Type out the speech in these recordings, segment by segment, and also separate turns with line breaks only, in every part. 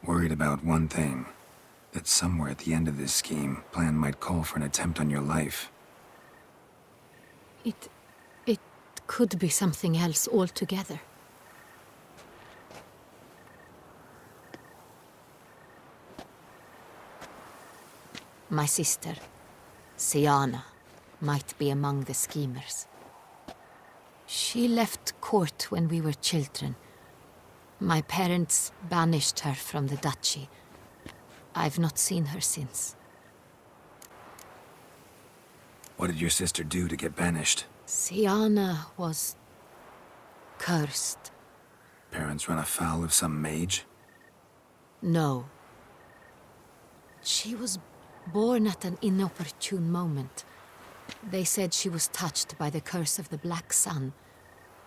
Worried about one thing. That somewhere at the end of this scheme, plan might call for an attempt on your life.
It could be something else altogether. My sister, Syanna, might be among the schemers. She left court when we were children. My parents banished her from the duchy. I've not seen her since.
What did your sister do to get banished?
Syanna was cursed.
Parents run afoul of some mage?
No. She was born at an inopportune moment. They said she was touched by the curse of the Black Sun.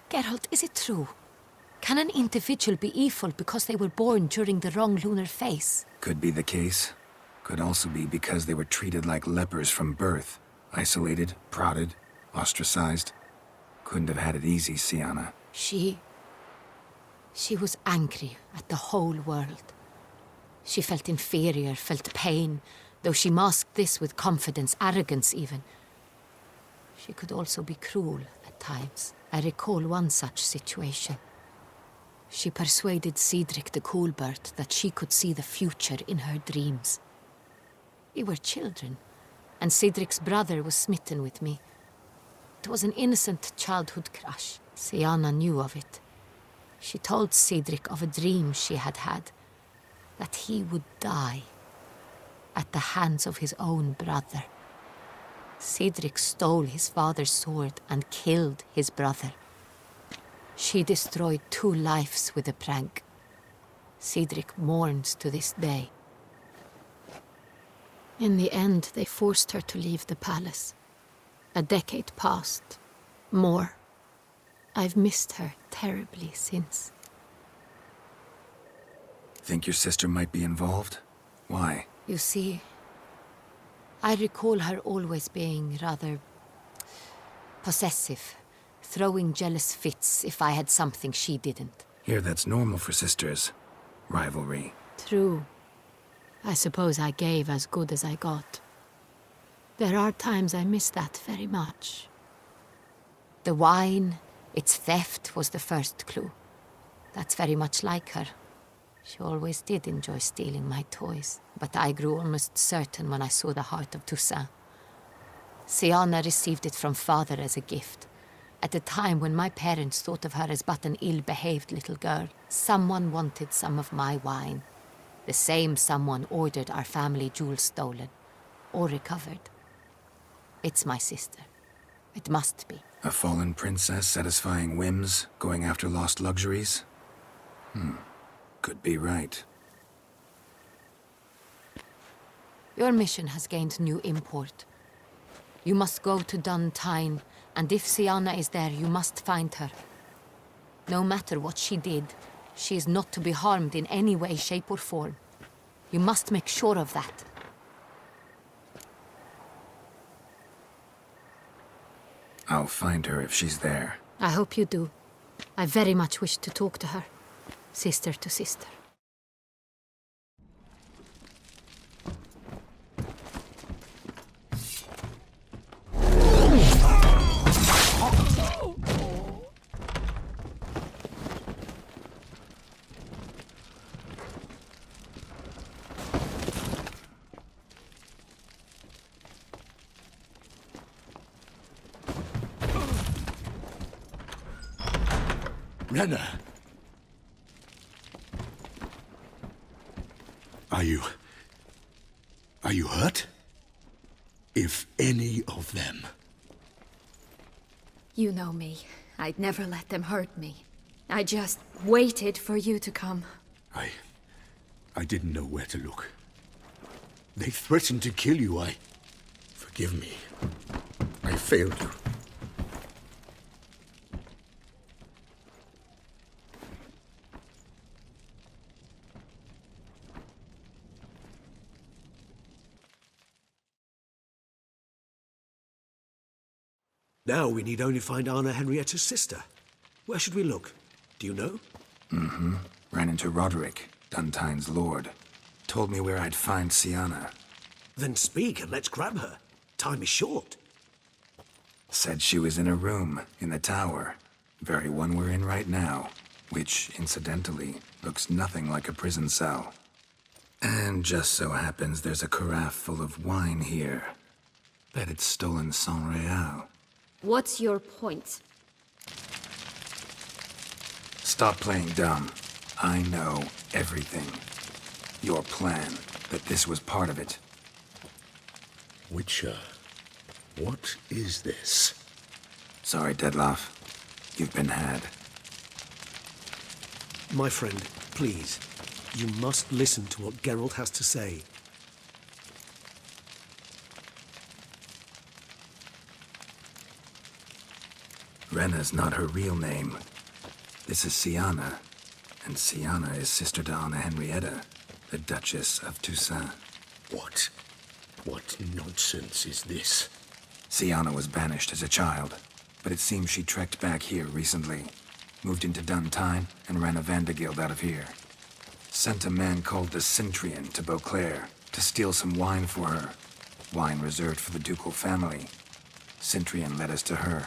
Geralt, is it true? Can an individual be evil because they were born during the wrong lunar phase?
Could be the case. Could also be because they were treated like lepers from birth. Isolated, prodded, ostracized. Couldn't have had it easy, Syanna.
She was angry at the whole world. She felt inferior, felt pain, though she masked this with confidence, arrogance even. She could also be cruel at times. I recall one such situation. She persuaded Cedric the Coolbird that she could see the future in her dreams. We were children, and Cedric's brother was smitten with me. It was an innocent childhood crush. Syanna knew of it. She told Cedric of a dream she had had, that he would die at the hands of his own brother. Cedric stole his father's sword and killed his brother. She destroyed 2 lives with a prank. Cedric mourns to this day. In the end, they forced her to leave the palace. A decade passed. More. I've missed her terribly since.
Think your sister might be involved? Why?
You see, I recall her always being rather possessive, throwing jealous fits if I had something she didn't.
Here, that's normal for sisters. Rivalry.
True. I suppose I gave as good as I got. There are times I miss that very much. The wine, its theft was the first clue. That's very much like her. She always did enjoy stealing my toys, but I grew almost certain when I saw the heart of Toussaint. Syanna received it from father as a gift. At a time when my parents thought of her as but an ill-behaved little girl, someone wanted some of my wine. The same someone ordered our family jewels stolen, or recovered. It's my sister. It must be.
A fallen princess satisfying whims, going after lost luxuries? Could be right.
Your mission has gained new import. You must go to Dun Tyne, and if Syanna is there, you must find her. No matter what she did, she is not to be harmed in any way, shape or form. You must make sure of that.
I'll find her if she's there.
I hope you do. I very much wish to talk to her. Sister to sister.
Renna! Are you hurt? If any of them.
You know me. I'd never let them hurt me. I just waited for you to come.
I didn't know where to look. They threatened to kill you. Forgive me. I failed you.
Now we need only find Anna Henrietta's sister. Where should we look? Do you know?
Ran into Roderick. Duntine's lord. Told me where I'd find Syanna.
Then speak and let's grab her. Time is short.
Said she was in a room in the tower. Very one we're in right now. Which, incidentally, looks nothing like a prison cell. And just so happens there's a carafe full of wine here. Bet it's stolen San Real.
What's your point?
Stop playing dumb. I know everything. Your plan, that this was part of it.
Witcher, what is this?
Sorry, Dettlaff. You've been had.
My friend, please. You must listen to what Geralt has to say.
Renna's not her real name. This is Syanna. And Syanna is sister to Anna Henrietta, the Duchess of Toussaint.
What? What nonsense is this?
Syanna was banished as a child, but it seems she trekked back here recently. Moved into Duntine and ran a Vandergild out of here. Sent a man called the Centrian to Beauclair to steal some wine for her. Wine reserved for the ducal family. Centrian led us to her.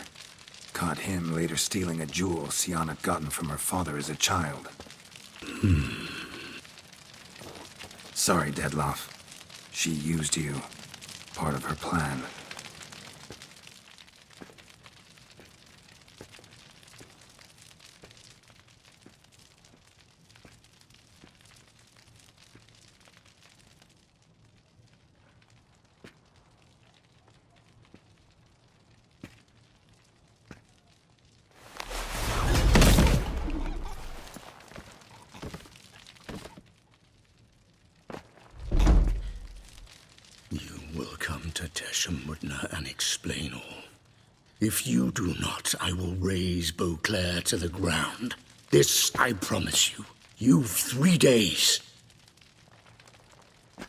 Caught him later stealing a jewel Syanna gotten from her father as a child. Sorry, Dettlaff. She used you. Part of her plan.
And explain all. If you do not, I will raze Beauclair to the ground. This I promise you. You've 3 days.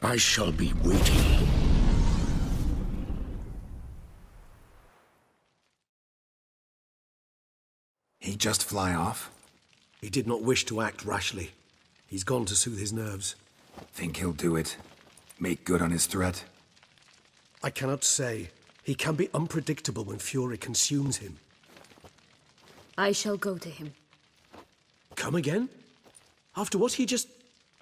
I shall be waiting.
He just fly off?
He did not wish to act rashly. He's gone to soothe his nerves.
Think he'll do it? Make good on his threat?
I cannot say. He can be unpredictable when fury consumes him.
I shall go to him.
Come again? After what he just...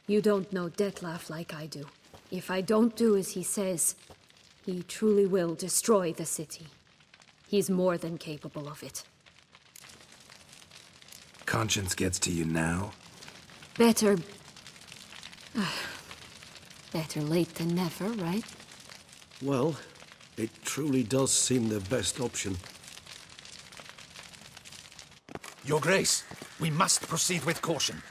You don't know Dettlaff like I do. If I don't do as he says, he truly will destroy the city. He's more than capable of it.
Conscience gets to you now?
Better... better late than never, right?
Well, it truly does seem the best option.
Your Grace, we must proceed with caution.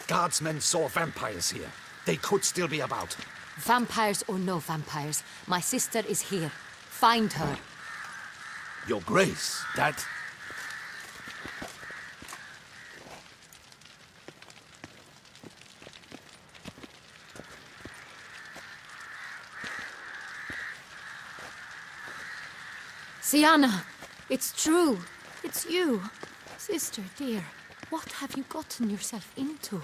Guardsmen saw vampires here. They could still be about.
Vampires or no vampires, my sister is here. Find her.
Your Grace, that...
Syanna, it's true. It's you. Sister, dear, what have you gotten yourself into?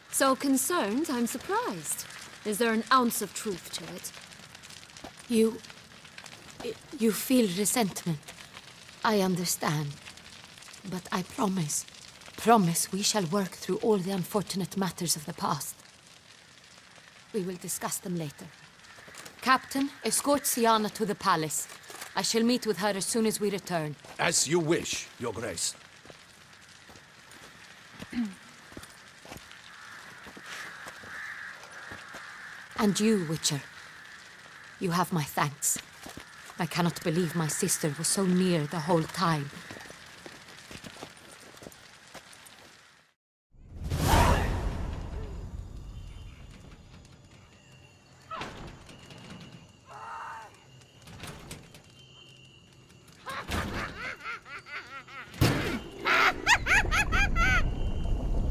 So concerned, I'm surprised. Is there an ounce of truth to it?
You feel resentment. I understand. But I promise we shall work through all the unfortunate matters of the past. We will discuss them later. Captain, escort Syanna to the palace. I shall meet with her as soon as we return.
As you wish, Your Grace.
And you, Witcher. You have my thanks. I cannot believe my sister was so near the whole time.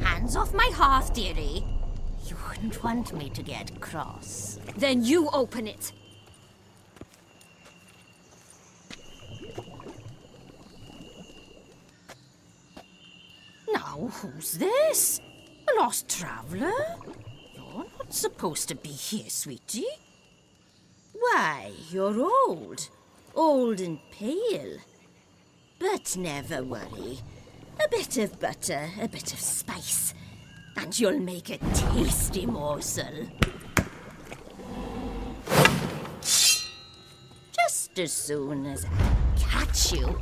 Hands off my hearth, dearie. You wouldn't want me to get cross.
Then you open it!
Now, who's this? A lost traveler? not supposed to be here, sweetie. Why, you're old. Old and pale. But never worry. A bit of butter, a bit of spice, and you'll make a tasty morsel. Just as soon as I catch you.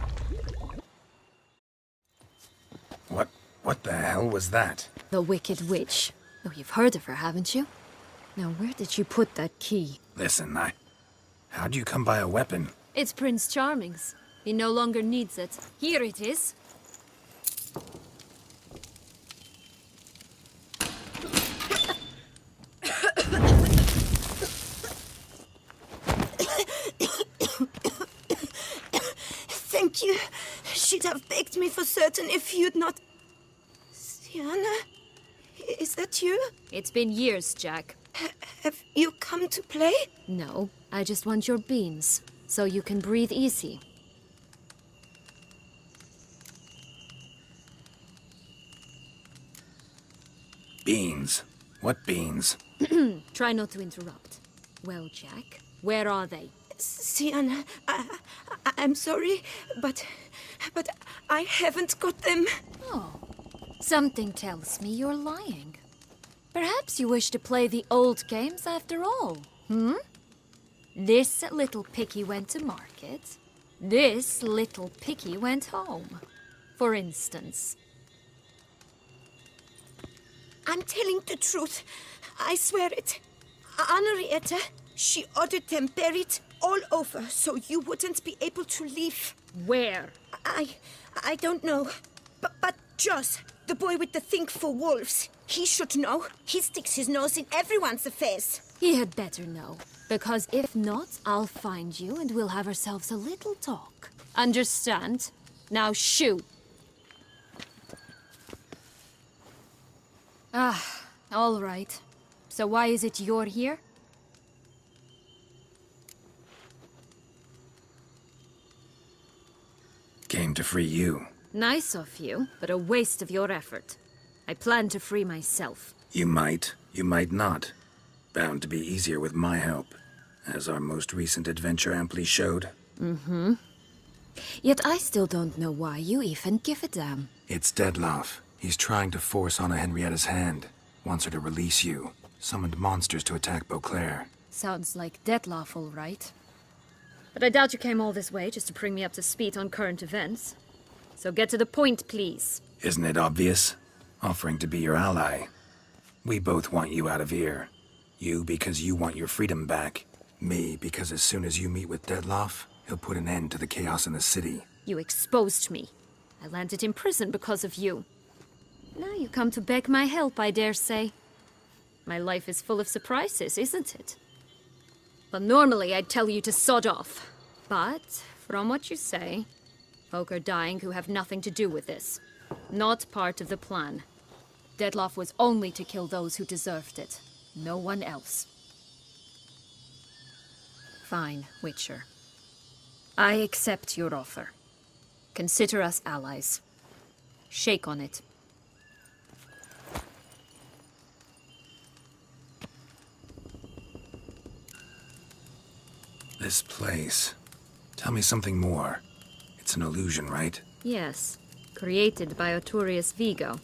What the hell was that?
The Wicked Witch. Oh, you've heard of her, haven't you? Now, where did you put that key?
Listen, how'd you come by a weapon?
It's Prince Charming's. He no longer needs it. Here it is.
Thank you. She'd have begged me for certain if you'd not... Syanna? Is that you?
It's been years, Jack.
Have you come to play?
No, I just want your beans, so you can breathe easy.
Beans? What beans?
Try not to interrupt. Well, Jack, where are they?
Syanna, I'm sorry, but I haven't got them.
Oh, something tells me you're lying. Perhaps you wish to play the old games after all, This little piggy went to market. This little piggy went home, for instance.
I'm telling the truth. I swear it. Henrietta, she ordered them buried all over so you wouldn't be able to leave.
Where?
I don't know. But Joss, the boy with the thing for wolves, he should know. He sticks his nose in everyone's affairs.
He had better know. Because if not, I'll find you and we'll have ourselves a little talk. Understand? Now shoo! Ah, all right. So why is it you're here?
Came to free you.
Nice of you, but a waste of your effort. I plan to free myself.
You might not. Bound to be easier with my help, as our most recent adventure amply showed.
Yet I still don't know why you even give a damn.
It's Dettlaff. He's trying to force Anna Henrietta's hand. Wants her to release you. Summoned monsters to attack Beauclair.
Sounds like Dettlaff, all right. But I doubt you came all this way just to bring me up to speed on current events. So get to the point, please.
Isn't it obvious? Offering to be your ally. We both want you out of here. You because you want your freedom back. Me because as soon as you meet with Dettlaff, he'll put an end to the chaos in the city.
You exposed me. I landed in prison because of you. Now you come to beg my help, I dare say. My life is full of surprises, isn't it? Well, normally I'd tell you to sod off. But, from what you say, folk are dying who have nothing to do with this. Not part of the plan. Dettlaff was only to kill those who deserved it. No one else. Fine, Witcher. I accept your offer. Consider us allies. Shake on it.
This place. Tell me something more. It's an illusion, right?
Yes. Created by Arturius Vigo.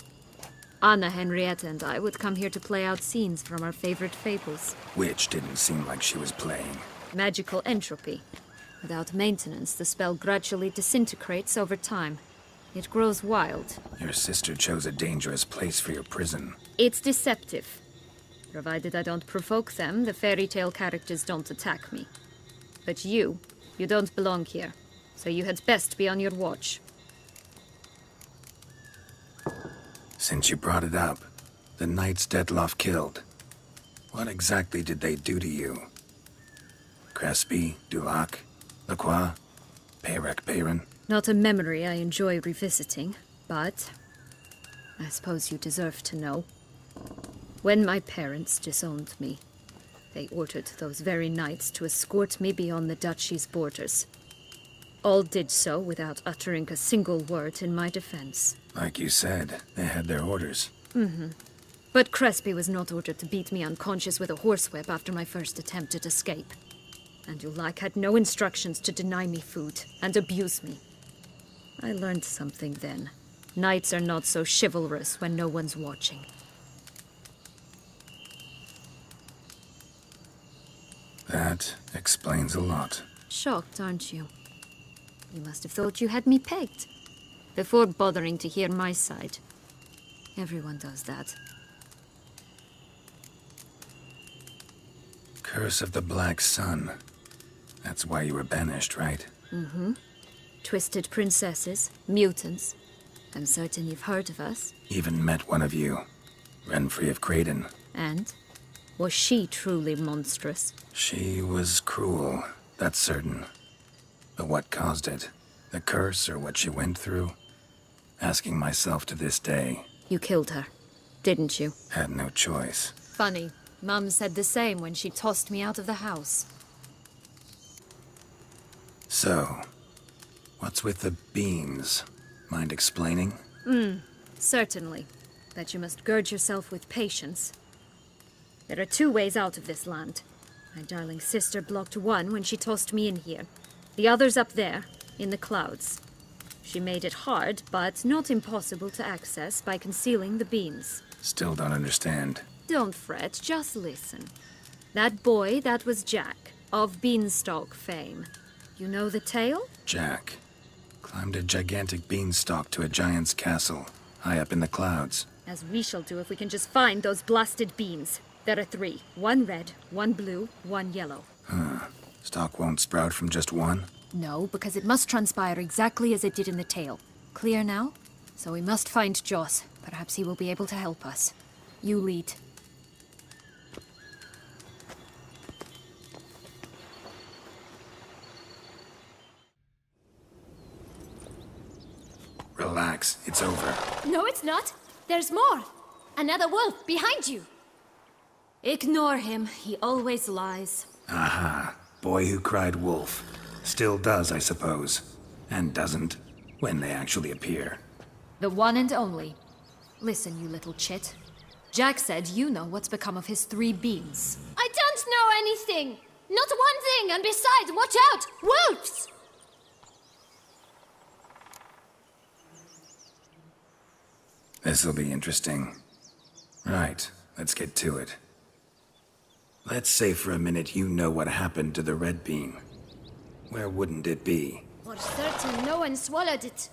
Anna, Henrietta, and I would come here to play out scenes from our favorite fables.
Which didn't seem like she was playing.
Magical entropy. Without maintenance, the spell gradually disintegrates over time. It grows wild.
Your sister chose a dangerous place for your prison.
It's deceptive. Provided I don't provoke them, the fairy tale characters don't attack me. But you don't belong here. So you had best be on your watch.
Since you brought it up, the knights Dettlaff killed. What exactly did they do to you? Crespi, Dulac, Lacroix, Peyrac Peyran?
Not a memory I enjoy revisiting, but I suppose you deserve to know. When my parents disowned me, they ordered those very knights to escort me beyond the duchy's borders. All did so without uttering a single word in my defense.
Like you said, they had their orders.
But Crespi was not ordered to beat me unconscious with a horsewhip after my first attempt at escape. And Ulak had no instructions to deny me food and abuse me. I learned something then. Knights are not so chivalrous when no one's watching.
That explains a lot.
Shocked, aren't you? You must have thought you had me pegged. Before bothering to hear my side. Everyone does that.
Curse of the Black Sun. That's why you were banished, right?
Mm-hmm. Twisted princesses, mutants. I'm certain you've heard of us.
Even met one of you. Renfrey of Craden.
And? Was she truly monstrous?
She was cruel, that's certain. But what caused it? The curse or what she went through? Asking myself to this day.
You killed her, didn't you?
Had no choice.
Funny. Mum said the same when she tossed me out of the house.
So, what's with the beans? Mind explaining?
Certainly. But you must gird yourself with patience. There are 2 ways out of this land. My darling sister blocked one when she tossed me in here. The other's up there, in the clouds. She made it hard, but not impossible to access by concealing the beans.
Still don't understand.
Don't fret, just listen. That boy, that was Jack, of Beanstalk fame. You know the tale?
Jack climbed a gigantic beanstalk to a giant's castle, high up in the clouds.
As we shall do if we can just find those blasted beans. There are 3. 1 red, 1 blue, 1 yellow.
Stalk won't sprout from just one?
No, because it must transpire exactly as it did in the tale. Clear now? So we must find Joss. Perhaps he will be able to help us. You lead.
Relax, it's over.
No, it's not. There's more. Another wolf behind you.
Ignore him. He always lies.
Aha. Boy who cried wolf. Still does, I suppose. And doesn't, when they actually appear.
The one and only. Listen, you little chit. Jack said you know what's become of his 3 beans.
I don't know anything. Not one thing, and besides, watch out! Wolves!
This'll be interesting. Right, let's get to it. Let's say for a minute you know what happened to the red bean. Where wouldn't it be?
For certain, no one swallowed it.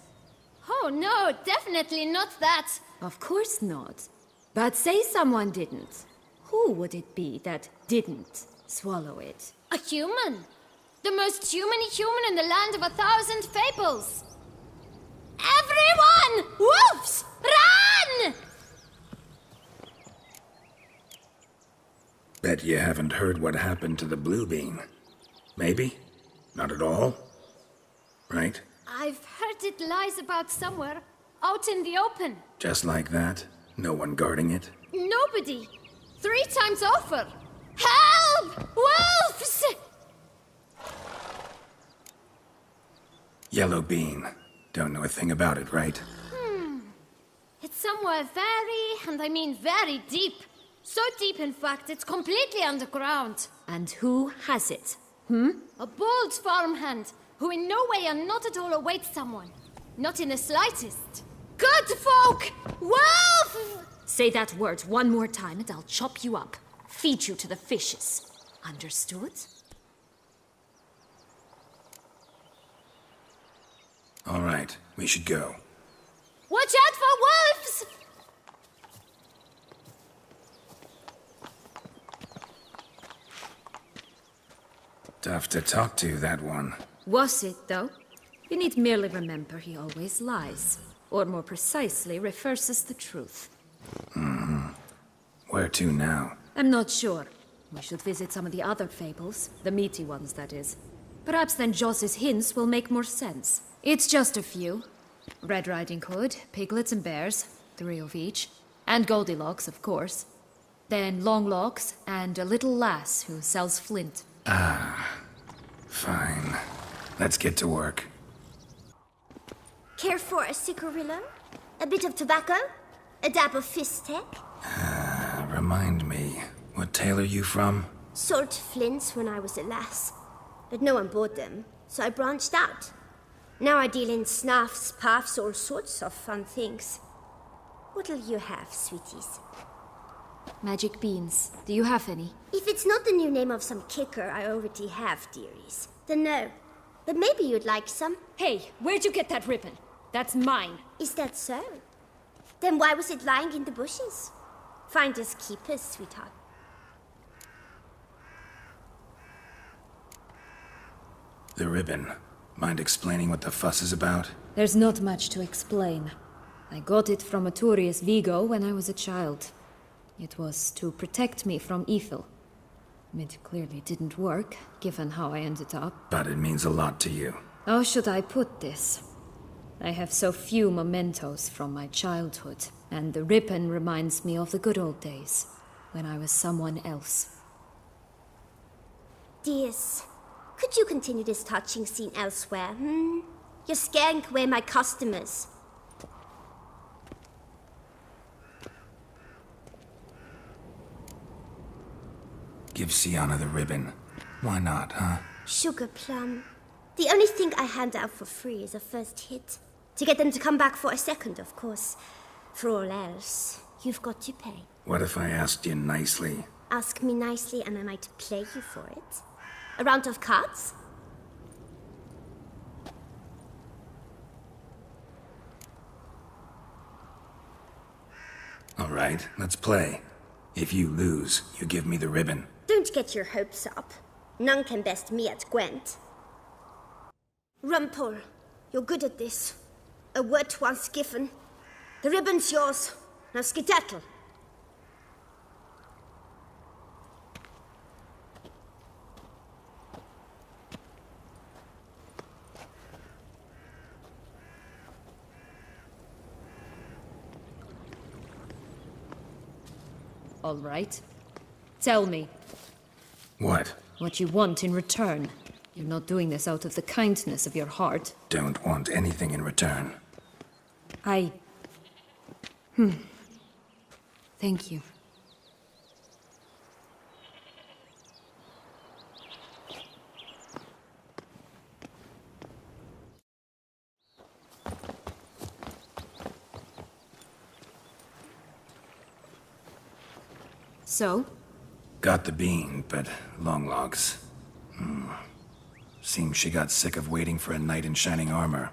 Oh no, definitely not that.
Of course not. But say someone didn't. Who would it be that didn't swallow it?
A human. The most humany human in the land of 1,000 fables. Everyone! Wolves! Run!
Bet you haven't heard what happened to the blue bean. Maybe? Not at all? Right?
I've heard it lies about somewhere, out in the open.
Just like that? No one guarding it?
Nobody. 3 times over. Help! Wolves!
Yellow bean. Don't know a thing about it, right?
It's somewhere very, and I mean very deep. So deep, in fact, it's completely underground.
And who has it?
A bold farmhand, who in no way and not at all awaits someone. Not in the slightest. Good folk! Wolf!
Say that word one more time and I'll chop you up. Feed you to the fishes. Understood?
All right, we should go.
Watch out for wolves!
Tough to talk to, that one.
Was it, though? You need merely remember he always lies. Or more precisely, reverses the truth.
Where to now?
I'm not sure. We should visit some of the other fables. The meaty ones, that is. Perhaps then Joss's hints will make more sense. It's just a few. Red Riding Hood, piglets and bears, 3 of each. And Goldilocks, of course. Then Longlocks, and a little lass who sells flint.
Fine. Let's get to work.
Care for a cigarillo? A bit of tobacco? A dab of fistek?
Remind me, what tale are you from?
Sold flints when I was a lass, but no one bought them, so I branched out. Now I deal in snuffs, puffs, all sorts of fun things. What'll you have, sweeties?
Magic beans. Do you have any?
If it's not the new name of some kicker I already have, dearies, then no. But maybe you'd like some.
Hey, where'd you get that ribbon? That's mine.
Is that so? Then why was it lying in the bushes? Finders keepers, sweetheart.
The ribbon. Mind explaining what the fuss is about?
There's not much to explain. I got it from Aturius Vigo when I was a child. It was to protect me from evil. It clearly didn't work, given how I ended up.
But it means a lot to you.
How should I put this? I have so few mementos from my childhood, and the ribbon reminds me of the good old days, when I was someone else.
Dears, could you continue this touching scene elsewhere, You're scaring away my customers.
Give Syanna the ribbon. Why not, huh?
Sugar plum. The only thing I hand out for free is a first hit. To get them to come back for a second, of course. For all else, you've got to pay.
What if I asked you nicely?
Ask me nicely and I might play you for it. A round of cards?
All right, let's play. If you lose, you give me the ribbon.
Don't get your hopes up. None can best me at Gwent. Rumpole, you're good at this. A word once given. The ribbon's yours. Now skedaddle.
All right. Tell me.
What?
What you want in return. You're not doing this out of the kindness of your heart.
Don't want anything in return.
Thank you. So?
Got the bean, but long logs. Seems she got sick of waiting for a knight in shining armor.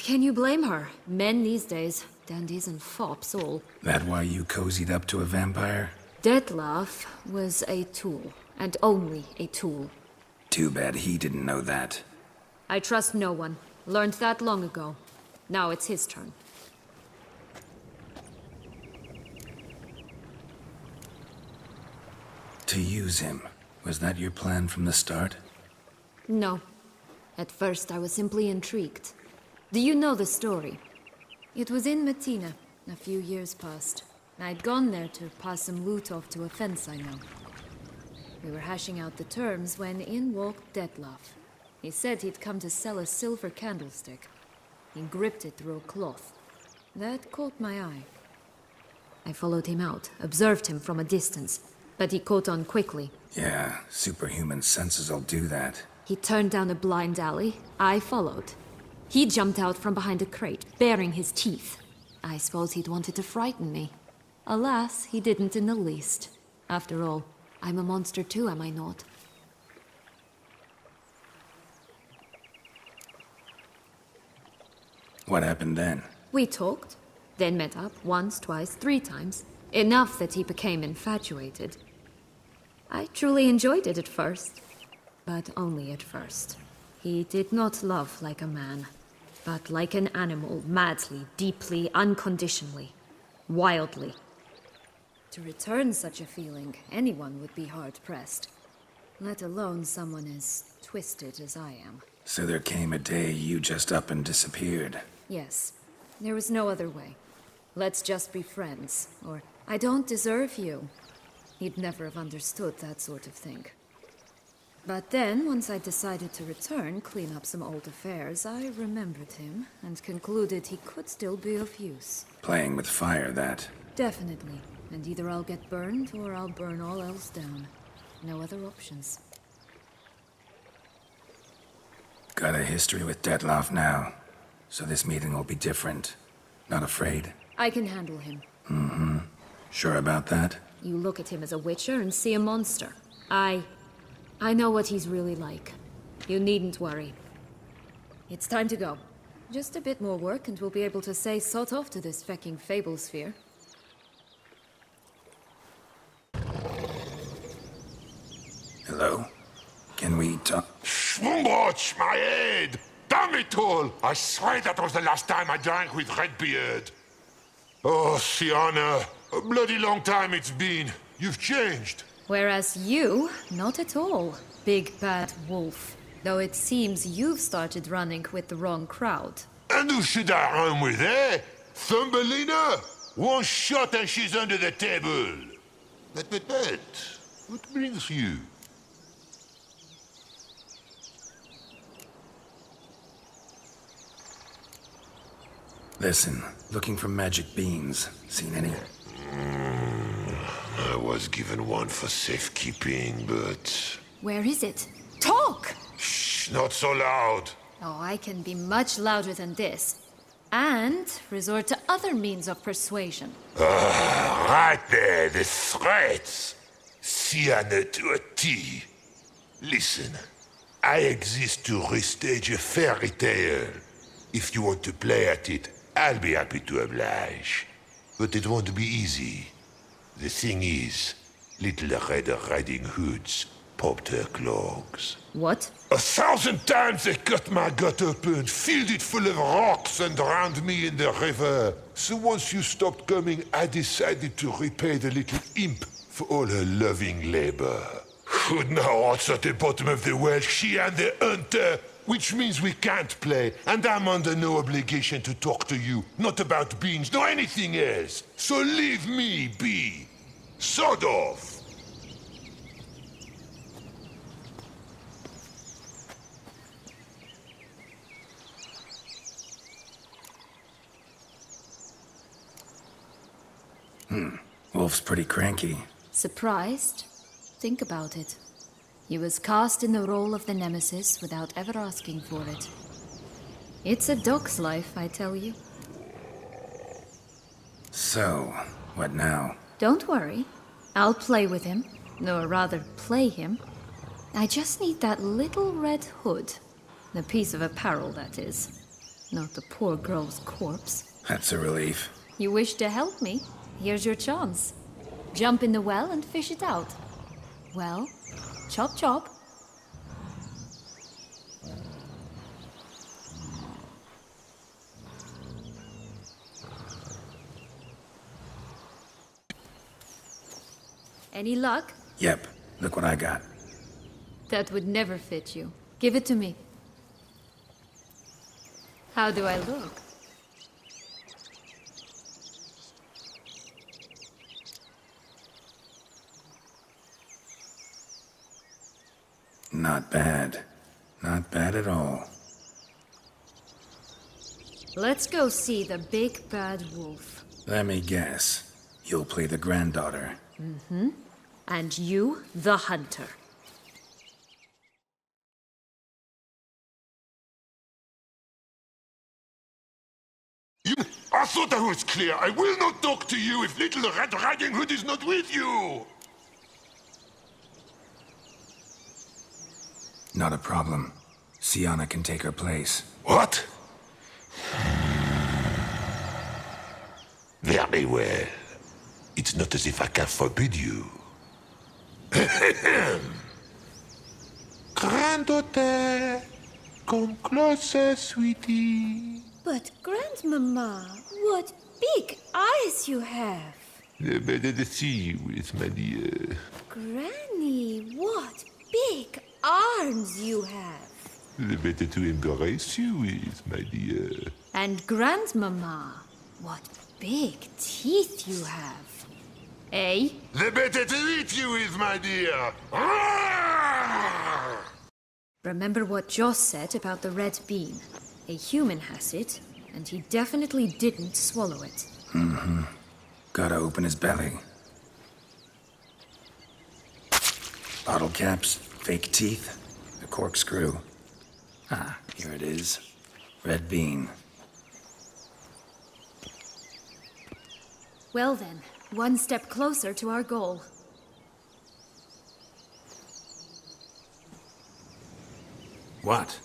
Can you blame her? Men these days, dandies and fops all.
That why you cozied up to a vampire?
Detlef was a tool, and only a tool.
Too bad he didn't know that.
I trust no one. Learned that long ago. Now it's his turn.
To use him. Was that your plan from the start?
No. At first I was simply intrigued. Do you know the story? It was in Mettina, a few years past. I'd gone there to pass some loot off to a fence I know. We were hashing out the terms when in walked Detlef. He said he'd come to sell a silver candlestick. He gripped it through a cloth. That caught my eye. I followed him out, observed him from a distance, but he caught on quickly.
Yeah, superhuman senses will do that.
He turned down a blind alley. I followed. He jumped out from behind a crate, baring his teeth. I suppose he'd wanted to frighten me. Alas, he didn't in the least. After all, I'm a monster too, am I not?
What happened then?
We talked, then met up once, twice, 3 times. Enough that he became infatuated. I truly enjoyed it at first, but only at first. He did not love like a man, but like an animal, madly, deeply, unconditionally, wildly. To return such a feeling, anyone would be hard-pressed, let alone someone as twisted as I am.
So there came a day you just up and disappeared.
Yes, there was no other way. Let's just be friends, or I don't deserve you. He'd never have understood that sort of thing. But then, once I decided to return, clean up some old affairs, I remembered him and concluded he could still be of use.
Playing with fire, that.
Definitely. And either I'll get burned, or I'll burn all else down. No other options.
Got a history with Detloff now, so this meeting will be different. Not afraid?
I can handle him.
Mm-hmm. Sure about that?
You look at him as a witcher and see a monster. I know what he's really like. You needn't worry. It's time to go. Just a bit more work and we'll be able to say sod off to this fecking fable sphere.
Hello? Can we talk?
Schwumbotch, my head! Damn it all! I swear that was the last time I drank with Redbeard. Oh, Syanna, a bloody long time it's been. You've changed.
Whereas you, not at all, big bad wolf. Though it seems you've started running with the wrong crowd.
And who should I run with, eh? Thumbelina? One shot and she's under the table. But, what brings you?
Listen, looking for magic beans. Seen any?
I was given one for safekeeping, but...
Where is it? Talk!
Shh, not so loud.
Oh, I can be much louder than this. And resort to other means of persuasion.
Right there, the threats. Syanna to a T. Listen, I exist to restage a fairy tale. If you want to play at it, I'll be happy to oblige. But it won't be easy. The thing is, Little Red Riding Hoods popped her clogs.
What?
1,000 times they cut my gut open, filled it full of rocks and drowned me in the river. So once you stopped coming, I decided to repay the little imp for all her loving labor. Who'd know what's at the bottom of the well? She and the hunter. Which means we can't play, and I'm under no obligation to talk to you. Not about beans, nor anything else. So leave me be. Sod off.
Wolf's pretty cranky.
Surprised? Think about it. He was cast in the role of the Nemesis without ever asking for it. It's a dog's life, I tell you.
So, what now?
Don't worry. I'll play with him. Or rather, play him. I just need that little red hood. The piece of apparel, that is. Not the poor girl's corpse.
That's a relief.
You wish to help me? Here's your chance. Jump in the well and fish it out. Well, chop chop. Any luck?
Yep, look what I got.
That would never fit you. Give it to me. How do I look?
Not bad. Not bad at all.
Let's go see the big bad wolf.
Let me guess. You'll play the granddaughter.
Mm-hmm. And you, the hunter.
I thought I was clear. I will not talk to you if Little Red Riding Hood is not with you.
Not a problem. Syanna can take her place.
What? Very well. It's not as if I can forbid you. Granddaughter, come closer, sweetie.
But, Grandmama, what big eyes you have.
Better to see you with, my dear.
Granny, what big arms you have.
The better to embrace you with, my dear.
And Grandmama, what big teeth you have. Eh?
The better to eat you with, my dear.
Remember what Joss said about the red bean. A human has it, and he definitely didn't swallow it.
Mm-hmm. Gotta open his belly. Bottle caps, fake teeth, a corkscrew. Ah, here it is. Red bean.
Well then, one step closer to our goal.
What?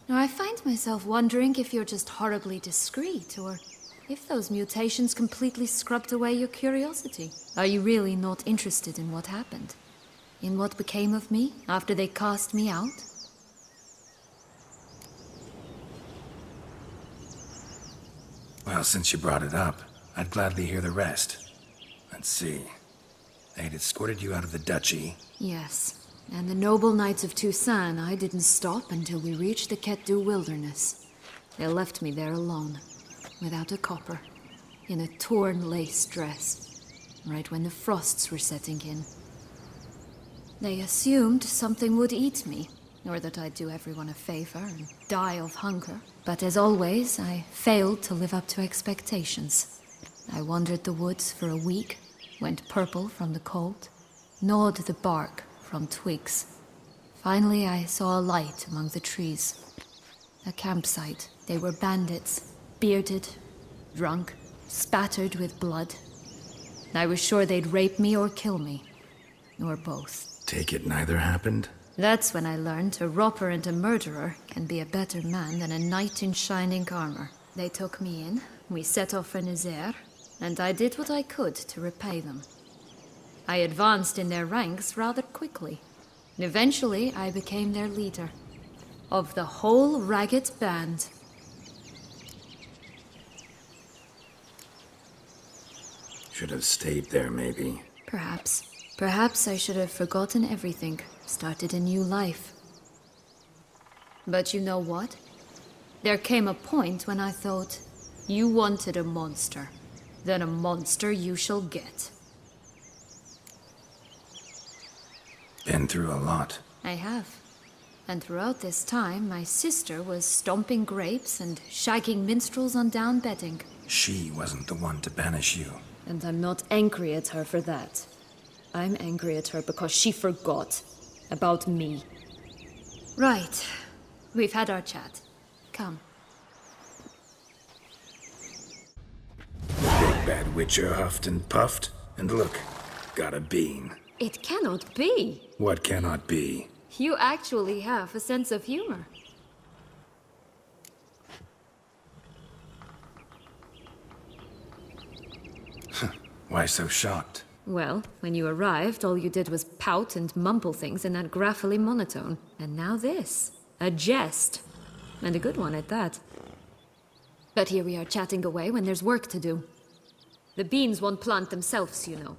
Now, I find myself wondering if you're just horribly discreet, or if those mutations completely scrubbed away your curiosity. Are you really not interested in what happened? In what became of me after they cast me out?
Well, since you brought it up, I'd gladly hear the rest. Let's see. They'd escorted you out of the duchy.
Yes. And the noble knights of Syanna, I didn't stop until we reached the Ketdu wilderness. They left me there alone, without a copper, in a torn lace dress, right when the frosts were setting in. They assumed something would eat me, or that I'd do everyone a favor and die of hunger. But as always, I failed to live up to expectations. I wandered the woods for a week, went purple from the cold, gnawed the bark from twigs. Finally, I saw a light among the trees. A campsite. They were bandits, bearded, drunk, spattered with blood. I was sure they'd rape me or kill me, or both.
Take it neither happened?
That's when I learned a robber and a murderer can be a better man than a knight in shining armor. They took me in, we set off for Nazaire, and I did what I could to repay them. I advanced in their ranks rather quickly, and eventually I became their leader. Of the whole ragged band.
Should have stayed there, maybe.
Perhaps. Perhaps I should have forgotten everything, started a new life. But you know what? There came a point when I thought, you wanted a monster. Then a monster you shall get.
Been through a lot.
I have. And throughout this time, my sister was stomping grapes and shagging minstrels on down bedding.
She wasn't the one to banish you.
And I'm not angry at her for that. I'm angry at her because she forgot about me. Right. We've had our chat. Come.
Big bad witcher huffed and puffed, and look, got a bean.
It cannot be.
What cannot be?
You actually have a sense of humor.
Why so shocked?
Well, when you arrived, all you did was pout and mumble things in that graphily monotone. And now this. A jest. And a good one at that. But here we are chatting away when there's work to do. The beans won't plant themselves, you know.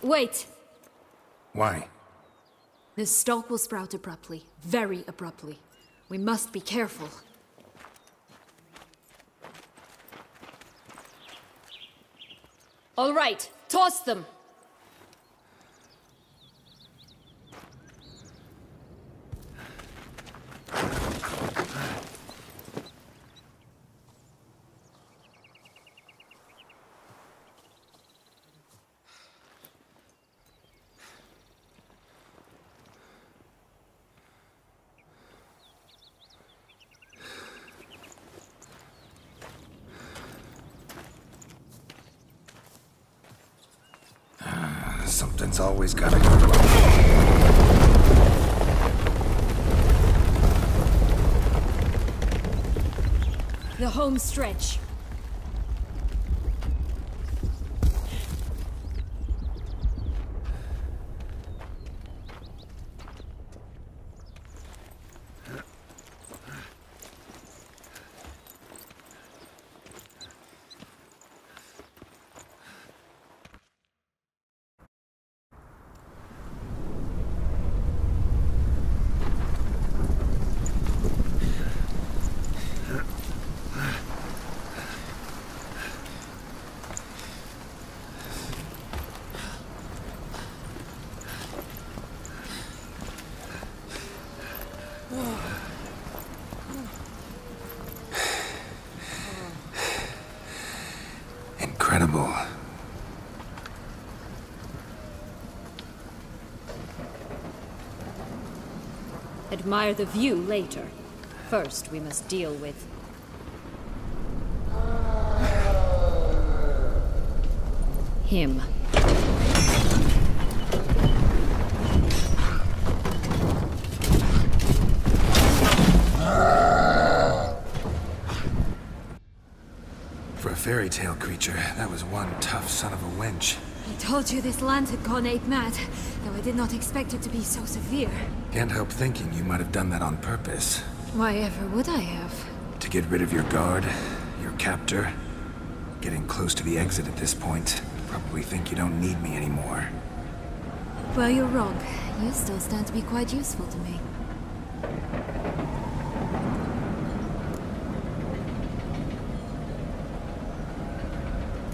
Wait!
Why?
The stalk will sprout abruptly. Very abruptly. We must be careful. All right, toss them!
Something's always gotta go wrong.
The home stretch.
incredible.
Admire the view later. First, we must deal with... him.
For a fairy tale creature, that was one tough son of a wench.
I told you this land had gone ape mad, though I did not expect it to be so severe.
Can't help thinking you might have done that on purpose.
Why ever would I have?
To get rid of your guard, your captor. Getting close to the exit at this point. Probably think you don't need me anymore.
Well, you're wrong. You still stand to be quite useful to me.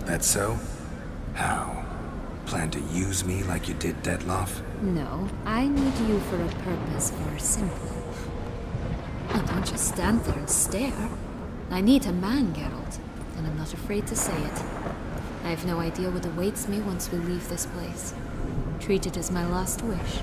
That so? How? Plan to use me like you did Detloff?
No, I need you for a purpose far simpler. Oh, don't just stand there and stare. I need a man, Geralt, and I'm not afraid to say it. I have no idea what awaits me once we leave this place. Treat it as my last wish.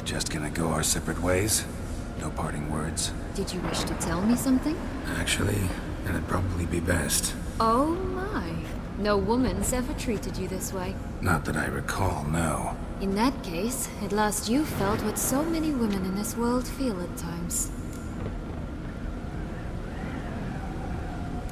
Just gonna go our separate ways? No parting words?
Did you wish to tell me something?
Actually, that'd probably be best.
Oh my. No woman's ever treated you this way.
Not that I recall, no.
In that case, at last you felt what so many women in this world feel at times.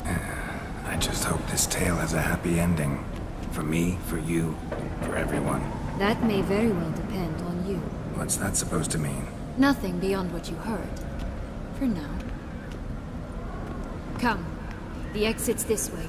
I just hope this tale has a happy ending. For me, for you, for everyone.
That may very well depend on you.
What's that supposed to mean?
Nothing beyond what you heard. For now. Come. The exit's this way.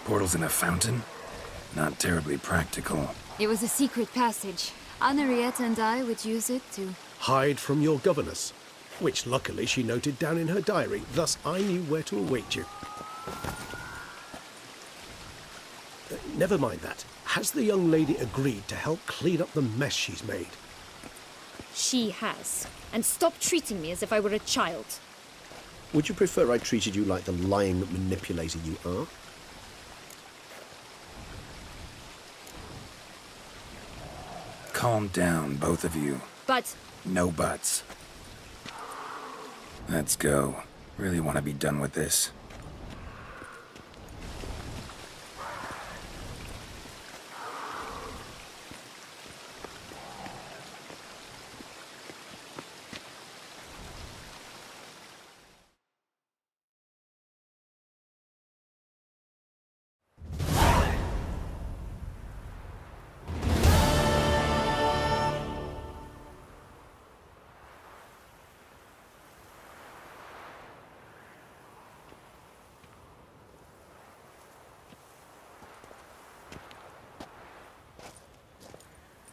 Portals in a fountain? Not terribly practical.
It was a secret passage. Henriette and I would use it to...
hide from your governess, which luckily she noted down in her diary, thus I knew where to await you. Never mind that. Has the young lady agreed to help clean up the mess she's made?
She has. And stop treating me as if I were a child.
Would you prefer I treated you like the lying manipulator you are?
Calm down, both of you.
But...
No buts. Let's go. Really want to be done with this.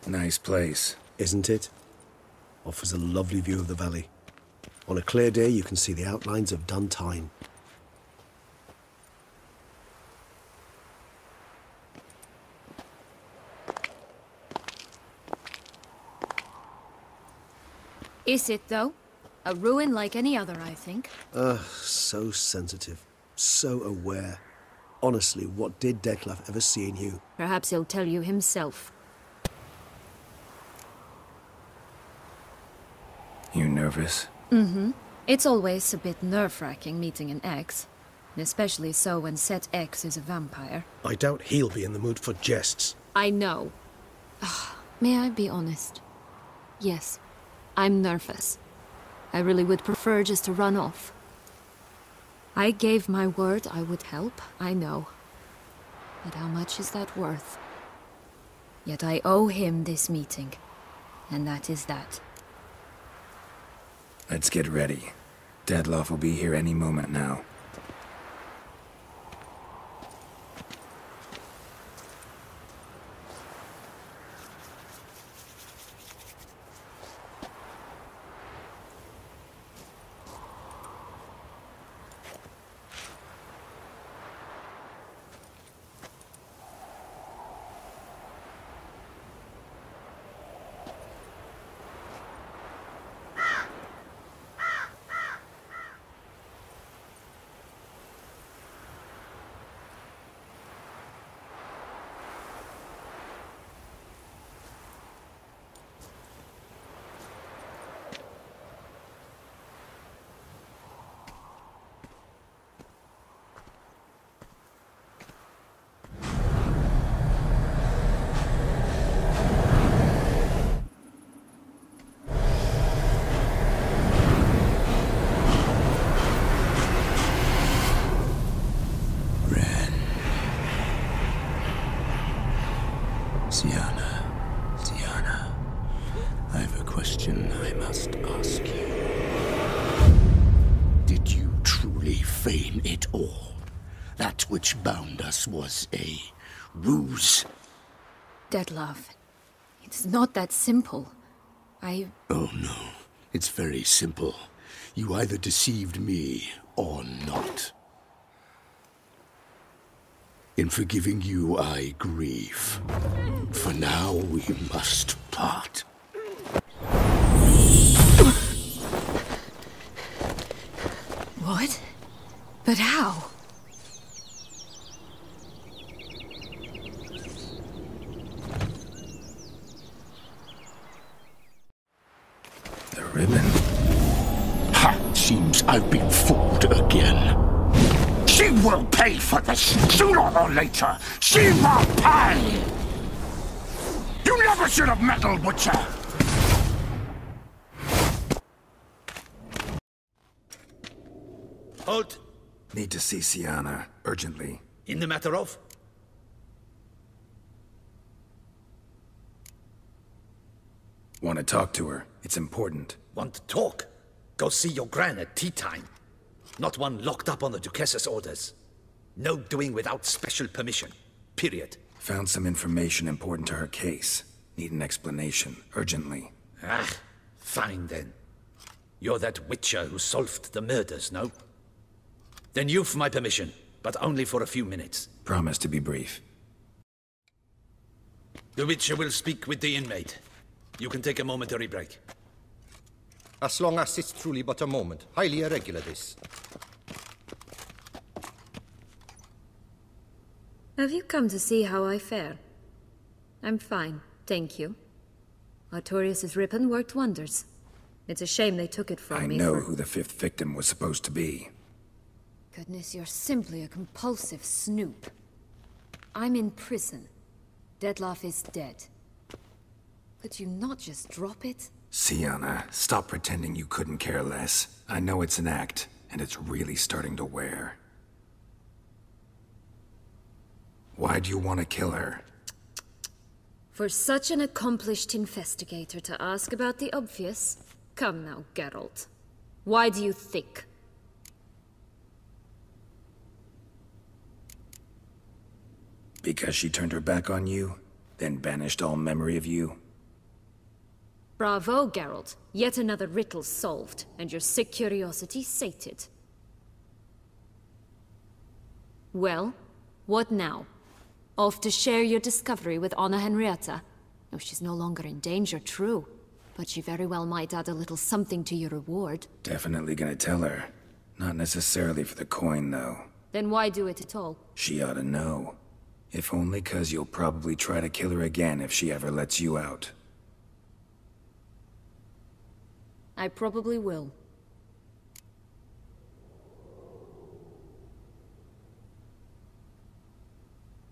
Nice place.
Isn't it? Offers a lovely view of the valley. On a clear day, you can see the outlines of Dun Tyne.
Is it, though? A ruin like any other, I think.
So sensitive. So aware. Honestly, what did Detlef ever see in you?
Perhaps he'll tell you himself.
You nervous?
Mm-hmm. It's always a bit nerve-wracking meeting an ex. Especially so when said ex is a vampire.
I doubt he'll be in the mood for jests.
I know. May I be honest? Yes, I'm nervous. I really would prefer just to run off. I gave my word I would help, I know. But how much is that worth? Yet I owe him this meeting. And that is that.
Let's get ready. Detlef will be here any moment now.
Syanna, I have a question I must ask you. Did you truly feign it all? That which bound us was a ruse?
Detlef, it's not that simple.
Oh no, it's very simple. You either deceived me or not. In forgiving you, I grieve. For now, we must part.
What? But how?
The ribbon?
Ha! Seems I've been fooled again. She will pay for this, sooner or later. She will pay! You never should have meddled with her!
Halt!
Need to see Syanna, urgently.
In the matter of?
Want to talk to her. It's important.
Want to talk? Go see your gran at tea time. Not one locked up on the Duchess's orders. No doing without special permission. Period.
Found some information important to her case. Need an explanation, urgently.
Ah, fine then. You're that witcher who solved the murders, no? Then you've my permission, but only for a few minutes.
Promise to be brief.
The witcher will speak with the inmate. You can take a momentary break.
As long as it's truly but a moment. Highly irregular, this.
Have you come to see how I fare? I'm fine, thank you. Artorius' ribbon worked wonders. It's a shame they took it from me.
I know who the fifth victim was supposed to be.
Goodness, you're simply a compulsive snoop. I'm in prison. Detlef is dead. Could you not just drop it?
Syanna, stop pretending you couldn't care less. I know it's an act, and it's really starting to wear. Why do you want to kill her?
For such an accomplished investigator to ask about the obvious? Come now, Geralt. Why do you think?
Because she turned her back on you, then banished all memory of you?
Bravo, Geralt. Yet another riddle solved, and your sick curiosity sated. Well, what now? Off to share your discovery with Anna Henrietta? No, she's no longer in danger, true. But she very well might add a little something to your reward.
Definitely gonna tell her. Not necessarily for the coin, though.
Then why do it at all?
She ought to know. If only 'cause you'll probably try to kill her again if she ever lets you out.
I probably will.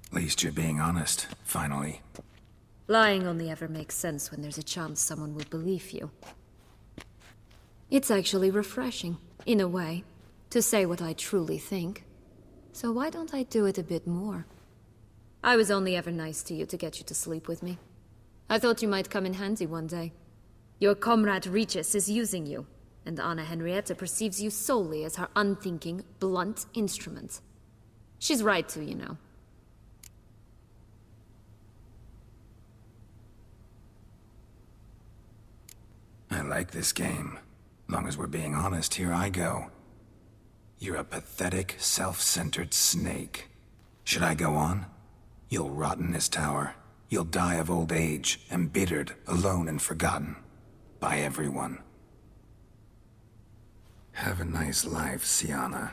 At least you're being honest, finally.
Lying only ever makes sense when there's a chance someone will believe you. It's actually refreshing, in a way, to say what I truly think. So why don't I do it a bit more? I was only ever nice to you to get you to sleep with me. I thought you might come in handy one day. Your comrade Regis is using you, and Anna Henrietta perceives you solely as her unthinking, blunt instrument. She's right to, you know.
I like this game. Long as we're being honest, here I go. You're a pathetic, self-centered snake. Should I go on? You'll rot in this tower. You'll die of old age, embittered, alone and forgotten. By everyone. Have a nice life, Syanna.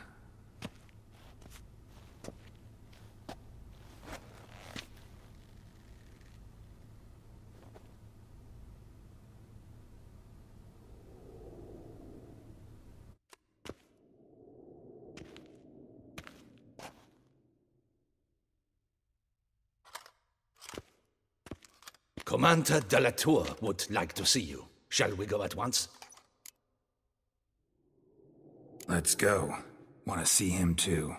Commander de la Tour would like to see you. Shall we go at once?
Let's go. Want to see him too.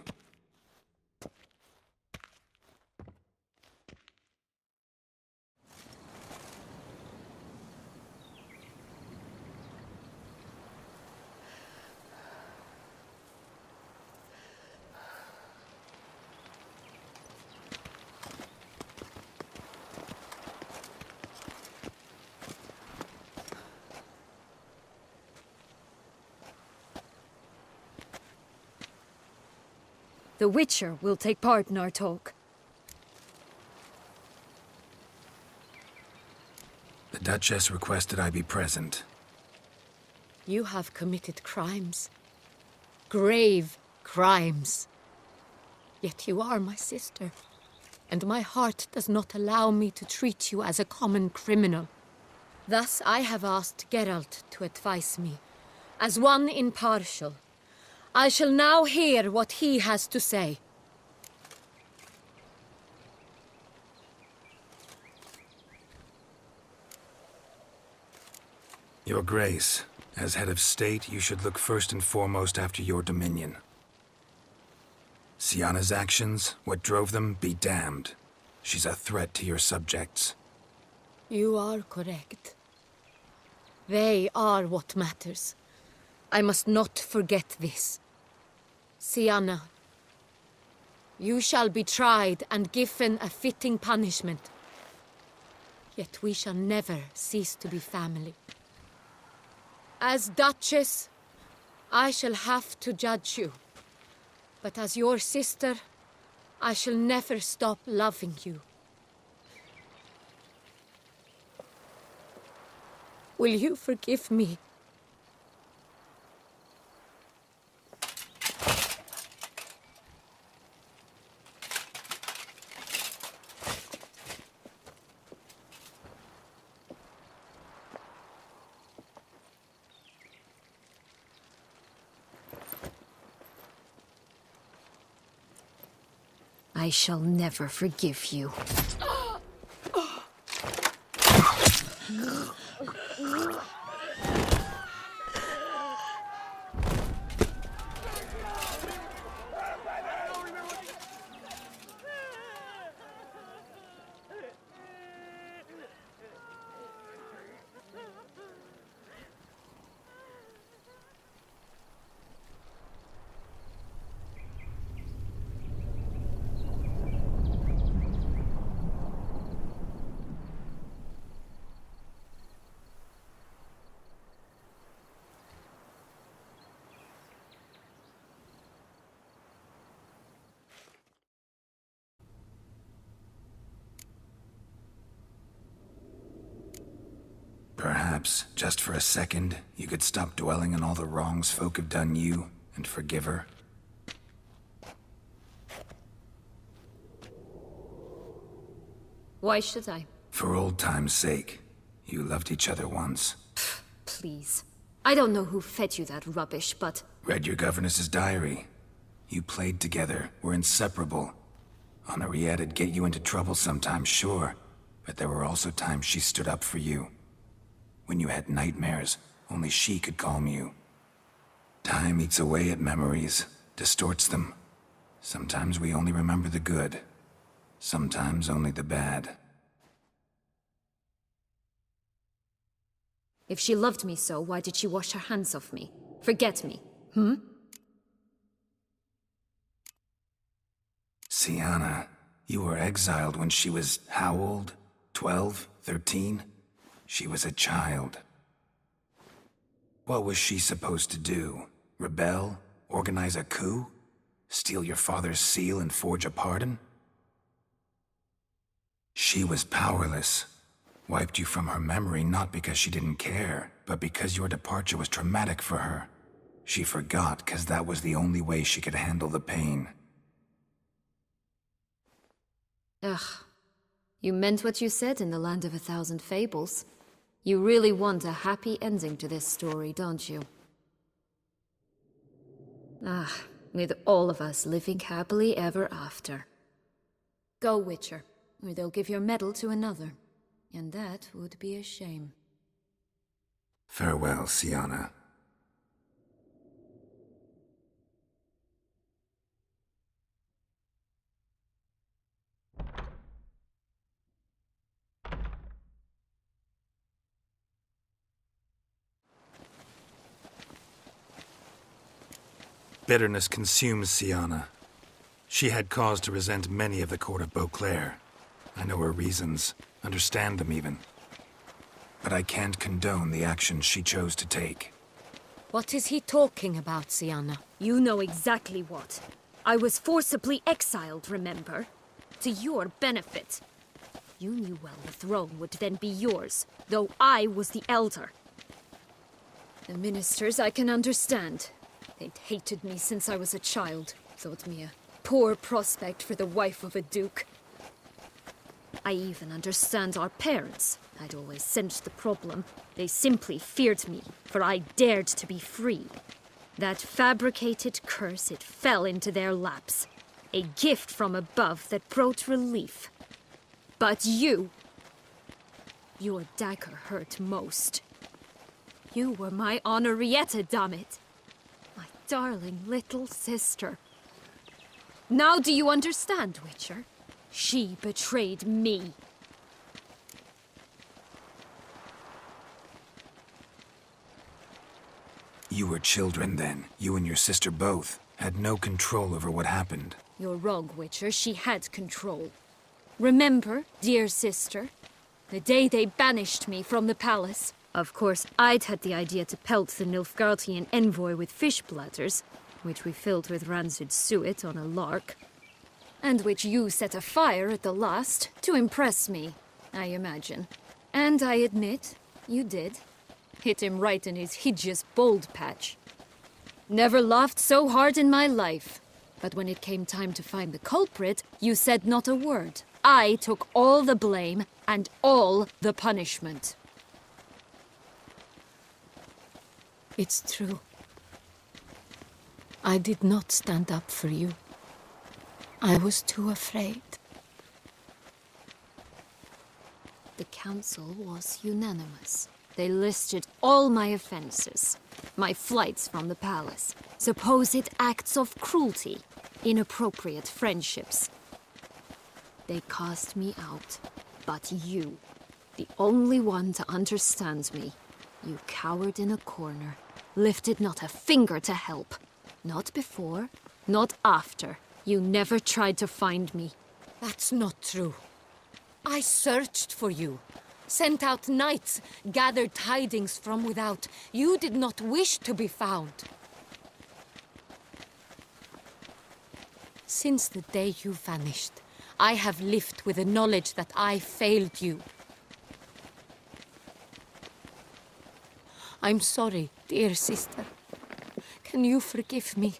The Witcher will take part in our talk.
The Duchess requested I be present.
You have committed crimes. Grave crimes. Yet you are my sister, and my heart does not allow me to treat you as a common criminal. Thus I have asked Geralt to advise me, as one impartial. I shall now hear what he has to say.
Your Grace, as head of state, you should look first and foremost after your dominion. Syanna's actions, what drove them, be damned. She's a threat to your subjects.
You are correct. They are what matters. I must not forget this. Syanna, you shall be tried and given a fitting punishment. Yet we shall never cease to be family. As Duchess, I shall have to judge you. But as your sister, I shall never stop loving you. Will you forgive me?
I shall never forgive you.
perhaps, just for a second, you could stop dwelling on all the wrongs folk have done you and forgive her?
Why should I?
For old time's sake. You loved each other once.
Please. I don't know who fed you that rubbish, but...
Read your governess's diary. You played together, were inseparable. Henriette'd get you into trouble sometimes, sure. But there were also times she stood up for you. When you had nightmares, only she could calm you. Time eats away at memories, distorts them. Sometimes we only remember the good. Sometimes only the bad.
If she loved me so, why did she wash her hands off me? Forget me, hmm?
Syanna, you were exiled when she was how old? 12? 13? She was a child. What was she supposed to do? Rebel? Organize a coup? Steal your father's seal and forge a pardon? She was powerless. Wiped you from her memory not because she didn't care, but because your departure was traumatic for her. She forgot because that was the only way she could handle the pain.
Ugh. You meant what you said in the Land of 1,000 Fables. You really want a happy ending to this story, don't you? Ah, with all of us living happily ever after. Go, Witcher, or they'll give your medal to another. And that would be a shame.
Farewell, Syanna. Bitterness consumes Syanna. She had cause to resent many of the court of Beauclair. I know her reasons, understand them even. But I can't condone the actions she chose to take.
What is he talking about, Syanna?
You know exactly what. I was forcibly exiled, remember? To your benefit. You knew well the throne would then be yours, though I was the elder. The ministers I can understand. They'd hated me since I was a child, thought me a poor prospect for the wife of a duke. I even understand our parents. I'd always sensed the problem. They simply feared me, for I dared to be free. That fabricated curse, it fell into their laps. A gift from above that brought relief. But you... your dagger hurt most. You were my Henrietta, dammit. My darling little sister. Now do you understand, Witcher? She betrayed me.
You were children then. You and your sister both had no control over what happened.
You're wrong, Witcher. She had control. Remember, dear sister, the day they banished me from the palace? Of course, I'd had the idea to pelt the Nilfgaardian envoy with fish bladders, which we filled with rancid suet on a lark. And which you set afire at the last, to impress me, I imagine. And I admit, you did. Hit him right in his hideous bald patch. Never laughed so hard in my life. But when it came time to find the culprit, you said not a word. I took all the blame and all the punishment.
It's true. I did not stand up for you. I was too afraid.
The council was unanimous. They listed all my offenses. My flights from the palace, supposed acts of cruelty, inappropriate friendships. They cast me out. But you, the only one to understand me, you cowered in a corner, lifted not a finger to help. Not before, not after. You never tried to find me.
That's not true. I searched for you. Sent out knights, gathered tidings from without. You did not wish to be found. Since the day you vanished, I have lived with the knowledge that I failed you. I'm sorry, dear sister. Can you forgive me?